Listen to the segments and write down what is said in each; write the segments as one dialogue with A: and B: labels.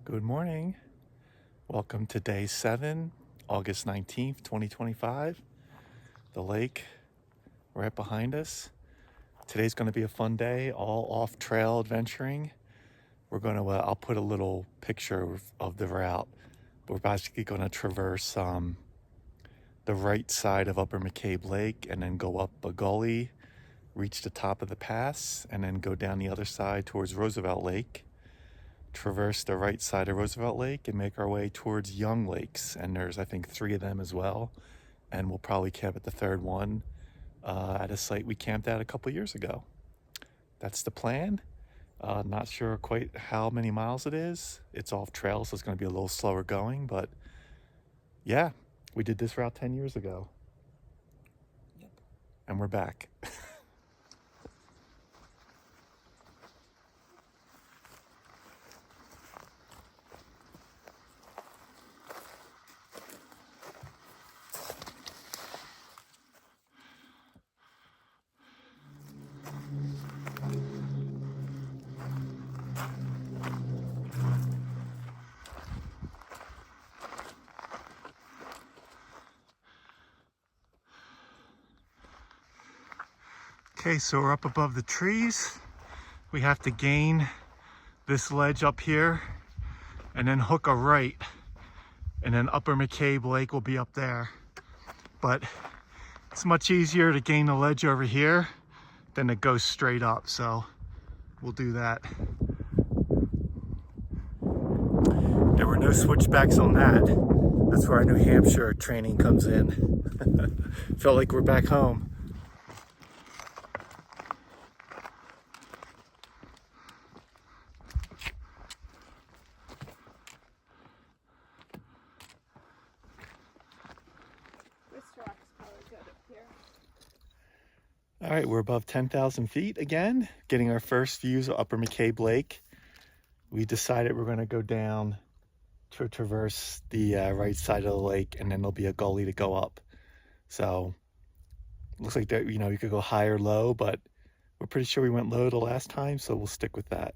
A: Good morning. Welcome to day 7, August 19th, 2025. The lake right behind us. Today's going to be a fun day, all off-trail adventuring. We're going to, I'll put a little picture of the route. We're basically going to traverse the right side of Upper McCabe Lake and then go up a gully, reach the top of the pass, and then go down the other side towards Roosevelt Lake. Traverse the right side of Roosevelt Lake and make our way towards Young Lakes, and there's I think 3 of them as well, and we'll probably camp at the third one at a site we camped at a couple years ago. That's the plan. Not sure quite how many miles it is. It's off trail, so it's going to be a little slower going, but yeah, we did this route 10 years ago. Yep. And we're back. Okay, so we're up above the trees. We have to gain this ledge up here and then hook a right, and then Upper McCabe Lake will be up there. But it's much easier to gain the ledge over here than to go straight up, so we'll do that. There were no switchbacks on that. That's where our New Hampshire training comes in. Felt like we're back home. All right, we're above 10,000 feet again, getting our first views of Upper McCabe Lake. We decided we're going to go down to traverse the right side of the lake, and then there'll be a gully to go up. So looks like that, you could go high or low, but we're pretty sure we went low the last time, so we'll stick with that.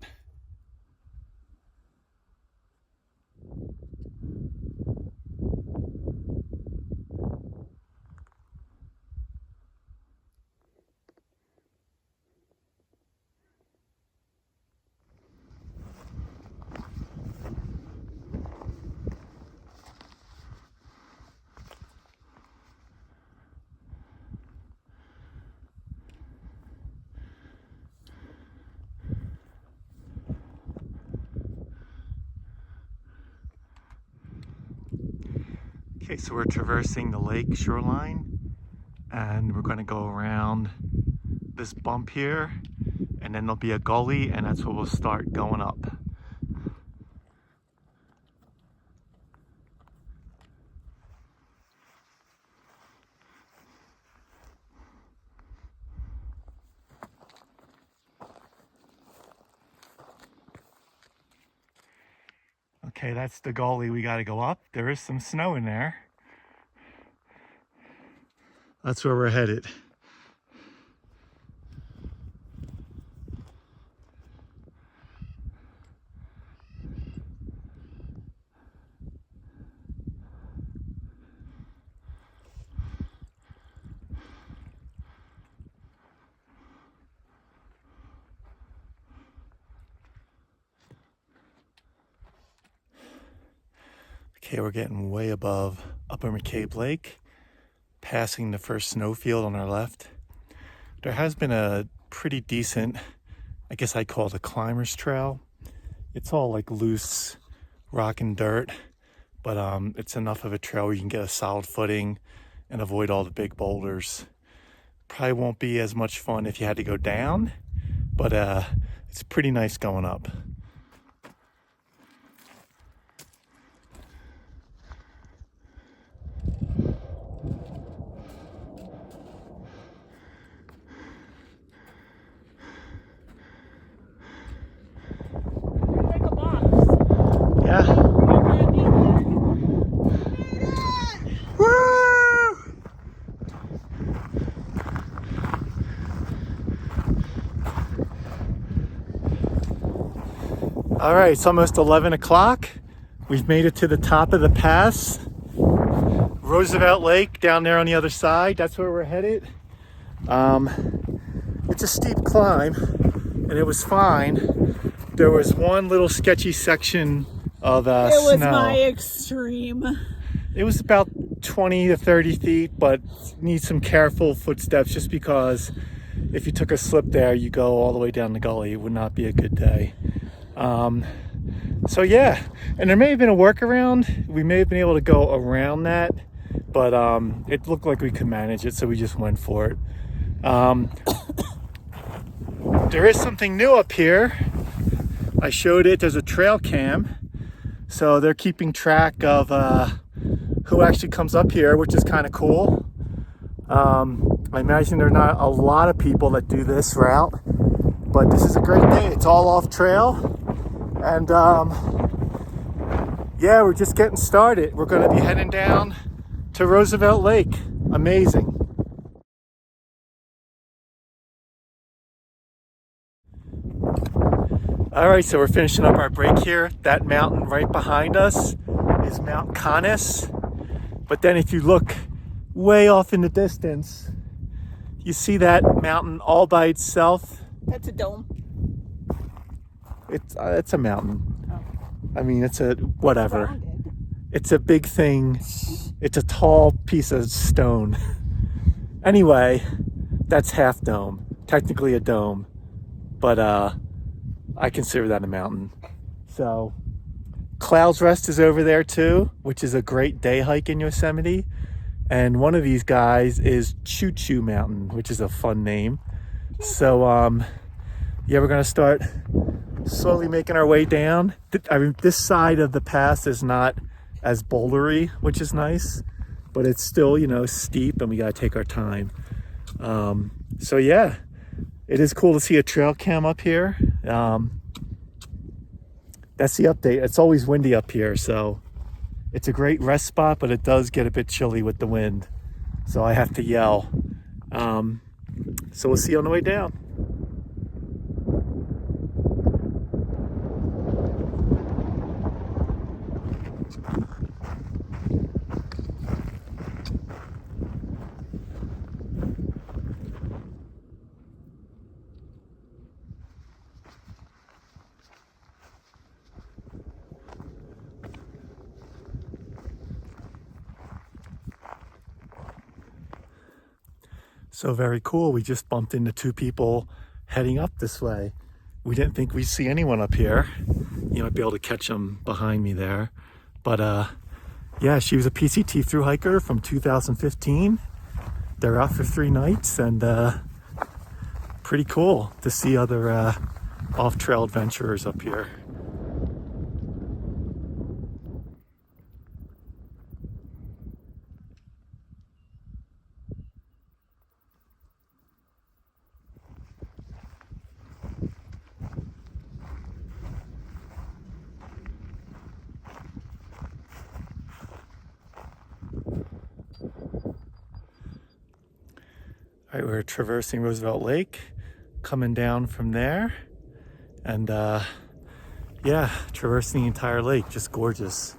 A: Okay, so we're traversing the lake shoreline, and we're going to go around this bump here, and then there'll be a gully, and that's where we'll start going up. Okay, that's the gully we got to go up. There is some snow in there. That's where we're headed. Okay, we're getting way above Upper McCabe Lake, passing the first snowfield on our left. There has been a pretty decent, I guess I'd call it a climber's trail. It's all like loose rock and dirt, but it's enough of a trail where you can get a solid footing and avoid all the big boulders. Probably won't be as much fun if you had to go down, but it's pretty nice going up. All right, it's almost 11 o'clock. We've made it to the top of the pass. Roosevelt Lake down there on the other side. That's where we're headed. It's a steep climb, and it was fine. There was one little sketchy section of snow.
B: It was my extreme.
A: It was about 20 to 30 feet, but needs some careful footsteps just because if you took a slip there, you go all the way down the gully. It would not be a good day. So yeah, and there may have been a workaround. We may have been able to go around that, but it looked like we could manage it, so we just went for it. There is something new up here. I showed it. There's a trail cam, so they're keeping track of who actually comes up here, which is kind of cool. I imagine there are not a lot of people that do this route, but this is a great day. It's all off trail. And yeah, we're just getting started. We're going to be heading down to Roosevelt Lake. Amazing. All right, so we're finishing up our break here. That mountain right behind us is Mount Conness. But then if you look way off in the distance, you see that mountain all by itself.
B: That's a dome.
A: It's a mountain.
B: Oh.
A: I mean, it's a whatever.
B: Rounded.
A: It's a big thing. It's a tall piece of stone. Anyway, that's half dome. Technically a dome, but I consider that a mountain. So Clouds Rest is over there too, which is a great day hike in Yosemite. And one of these guys is Choo Choo Mountain, which is a fun name. So yeah, we're gonna start slowly making our way down. I mean, this side of the pass is not as bouldery, which is nice, but it's still, you know, steep, and we gotta take our time. So yeah, it is cool to see a trail cam up here. That's the update. It's always windy up here, so it's a great rest spot, but it does get a bit chilly with the wind, so I have to yell. So we'll see you on the way down. So very cool. We just bumped into two people heading up this way. We didn't think we'd see anyone up here. You might be able to catch them behind me there. But yeah, she was a PCT thru hiker from 2015. They're out for 3 nights, and pretty cool to see other off-trail adventurers up here. All right, we're traversing Roosevelt Lake, coming down from there, and yeah, traversing the entire lake, just gorgeous.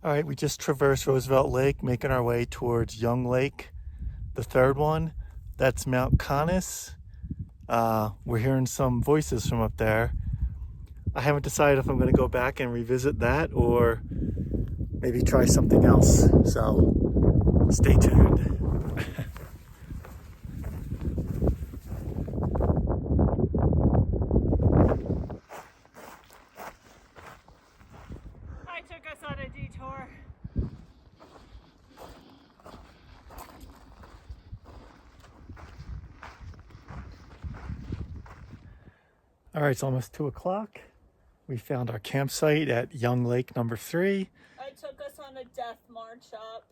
A: All right, we just traversed Roosevelt Lake, making our way towards Young Lake, the third one. That's Mount Conness. We're hearing some voices from up there. I haven't decided if I'm going to go back and revisit that or maybe try something else. So stay tuned.
B: On a detour.
A: All right, it's almost 2 o'clock. We found our campsite at Young Lake number 3.
B: I took us on a death march up.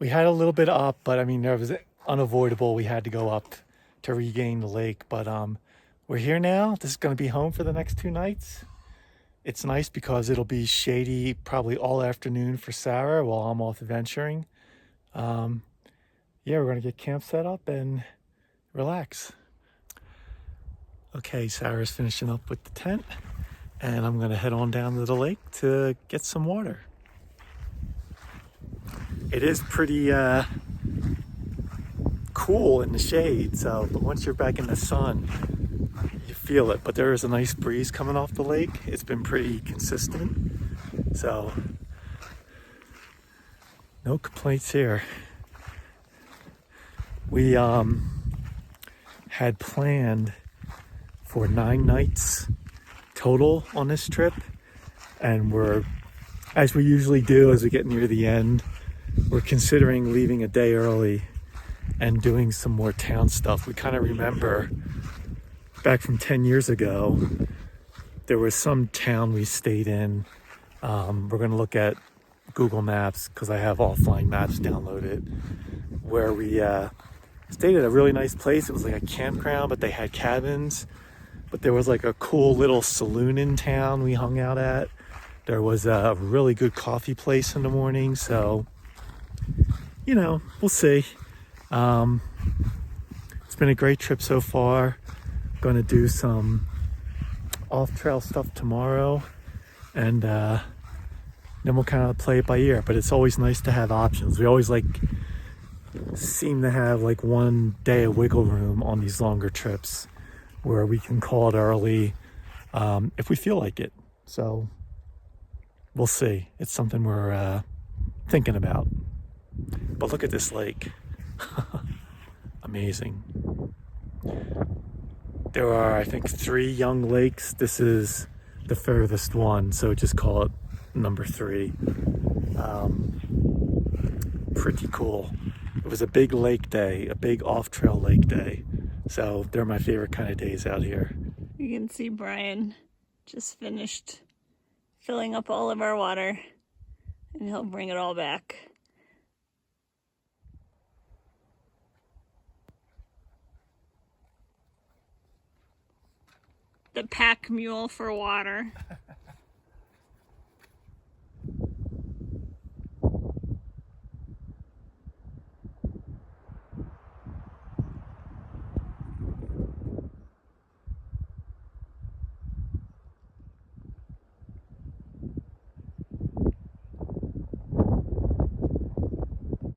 A: We had a little bit up, but I mean, there was unavoidable. We had to go up to regain the lake, but we're here now. This is going to be home for the next 2 nights. It's nice because it'll be shady probably all afternoon for Sarah while I'm off adventuring. Yeah, we're going to get camp set up and relax. Okay, Sarah's finishing up with the tent, and I'm going to head on down to the lake to get some water. It is pretty cool in the shade, but once you're back in the sun, you feel it. But there is a nice breeze coming off the lake. It's been pretty consistent, so no complaints here. We had planned for 9 nights total on this trip, and we're, as we usually do as we get near the end, we're considering leaving a day early and doing some more town stuff. We kind of remember back from 10 years ago, there was some town we stayed in. We're going to look at Google Maps because I have offline maps downloaded, where we stayed at a really nice place. It was like a campground, but they had cabins. But there was like a cool little saloon in town we hung out at. There was a really good coffee place in the morning. So, you know, we'll see. It's been a great trip so far. Going to do some off-trail stuff tomorrow, and then we'll kind of play it by ear. But it's always nice to have options. We always seem to have like one day of wiggle room on these longer trips where we can call it early if we feel like it. So we'll see. It's something we're thinking about. But look at this lake. Amazing. There are, I think, 3 young lakes. This is the furthest one, so just call it number 3. Pretty cool. It was a big lake day, a big off-trail lake day. So they're my favorite kind of days out here.
B: You can see Brian just finished filling up all of our water, and he'll bring it all back. The pack mule for water.